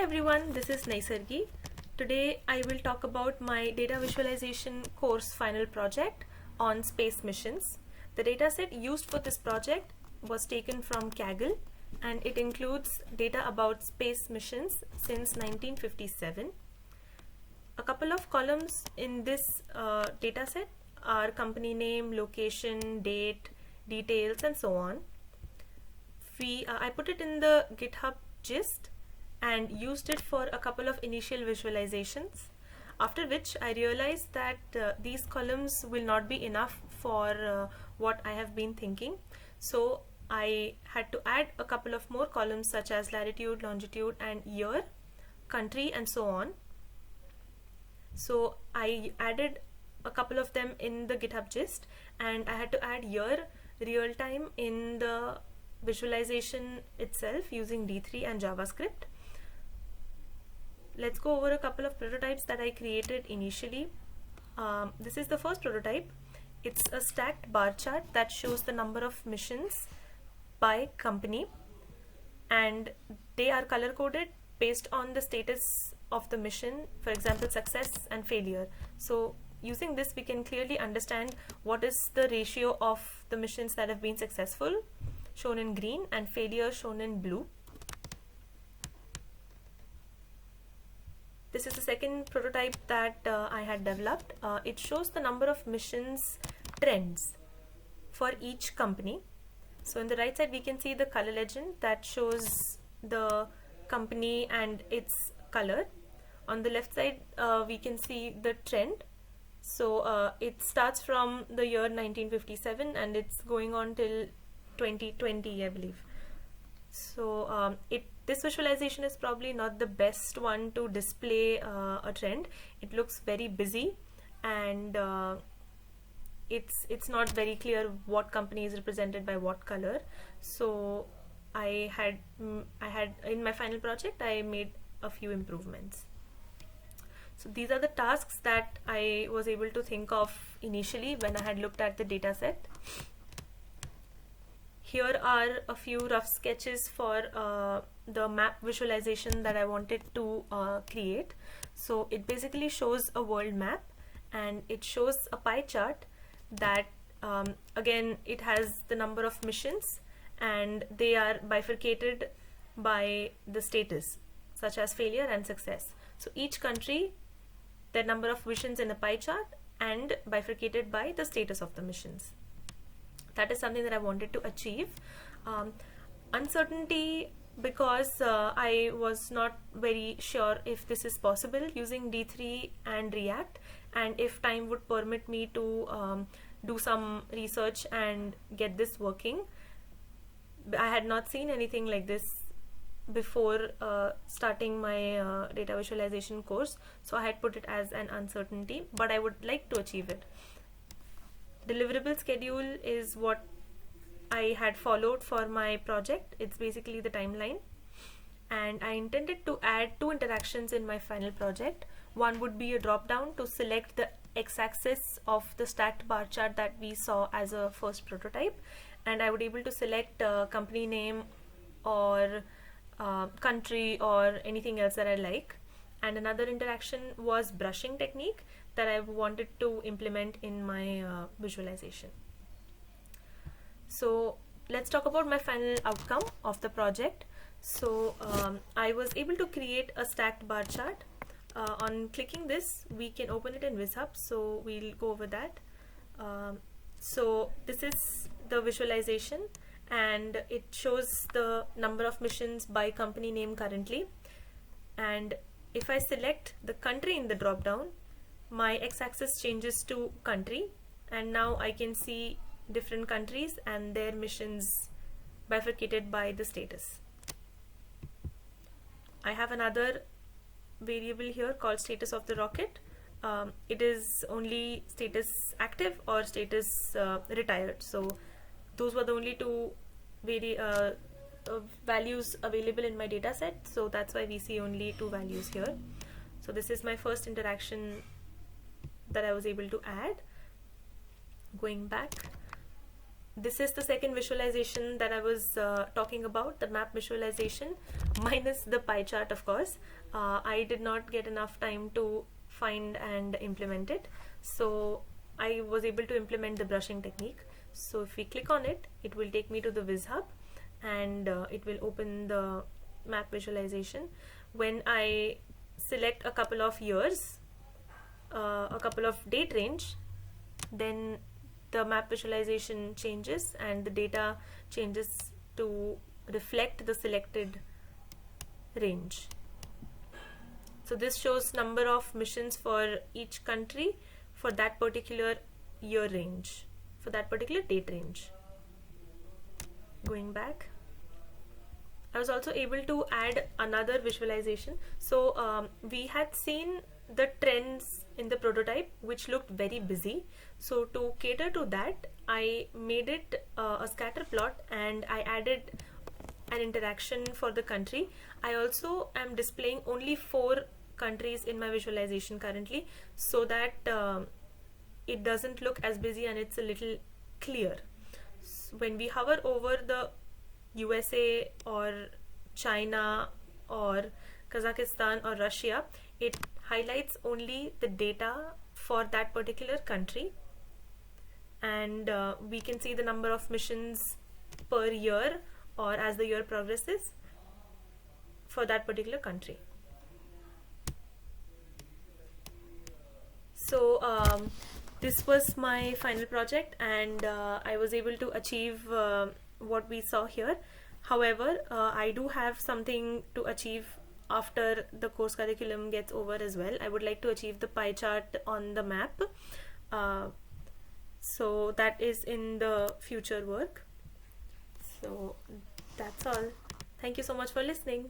Hi everyone, this is Naisargi. Today I will talk about my data visualization course final project on space missions. The dataset used for this project was taken from Kaggle and it includes data about space missions since 1957. A couple of columns in this dataset are company name, location, date, details, and so on. I put it in the GitHub gist and used it for a couple of initial visualizations, after which I realized that these columns will not be enough for what I have been thinking. So I had to add a couple of more columns such as latitude, longitude, and year, country, and so on. So I added a couple of them in the GitHub gist, and I had to add year real time in the visualization itself using D3 and JavaScript. Let's go over a couple of prototypes that I created initially. This is the first prototype. It's a stacked bar chart that shows the number of missions by company, and they are color coded based on the status of the mission, for example success and failure. So using this we can clearly understand what is the ratio of the missions that have been successful, shown in green, and failure, shown in blue. This is the second prototype that I had developed. It shows the number of missions trends for each company. So on the right side we can see the color legend that shows the company and its color. On the left side we can see the trend. So it starts from the year 1957 and it's going on till 2020, I believe. So this visualization is probably not the best one to display a trend. It looks very busy, and it's not very clear what company is represented by what color. So I had in my final project I made a few improvements. So these are the tasks that I was able to think of initially when I had looked at the data set. Here are a few rough sketches for the map visualization that I wanted to create. So it basically shows a world map, and it shows a pie chart that again it has the number of missions, and they are bifurcated by the status, such as failure and success. So each country, their number of missions in a pie chart, and bifurcated by the status of the missions. That is something that I wanted to achieve. Uncertainty, because I was not very sure if this is possible using D3 and React, and if time would permit me to do some research and get this working. I had not seen anything like this before starting my data visualization course, so I had put it as an uncertainty, but I would like to achieve it. Deliverable schedule is what I had followed for my project. It's basically the timeline, and I intended to add two interactions in my final project. One would be a drop down to select the x-axis of the stacked bar chart that we saw as a first prototype, and I would be able to select company name or country or anything else that I like. And another interaction was brushing technique that I wanted to implement in my visualization. So let's talk about my final outcome of the project. So I was able to create a stacked bar chart. On clicking this, we can open it in WizHub, so we'll go over that. So this is the visualization, and it shows the number of missions by company name currently. And if I select the country in the drop down, my x-axis changes to country, and now I can see different countries and their missions bifurcated by the status. I have another variable here called status of the rocket. It is only status active or status retired. So those were the only two values available in my data set, so that's why we see only two values here. So this is my first interaction that I was able to add. Going back, this is the second visualization that I was talking about, the map visualization, minus the pie chart, of course. I did not get enough time to find and implement it, so I was able to implement the brushing technique. So if we click on it, it will take me to the WizHub, and it will open the map visualization. When I select a couple of years, a couple of date range, then the map visualization changes and the data changes to reflect the selected range. So this shows number of missions for each country for that particular year range, for that particular date range. Going back, I was also able to add another visualization. So we had seen the trends in the prototype which looked very busy. So to cater to that, I made it a scatter plot, and I added an interaction for the country. I also am displaying only 4 countries in my visualization currently, so that it doesn't look as busy and it's a little clear. So when we hover over the USA or China or Kazakhstan or Russia, it highlights only the data for that particular country, and we can see the number of missions per year or as the year progresses for that particular country. So this was my final project, and I was able to achieve what we saw here. However, I do have something to achieve after the course curriculum gets over as well. I would like to achieve the pie chart on the map. So that is in the future work. So that's all. Thank you so much for listening.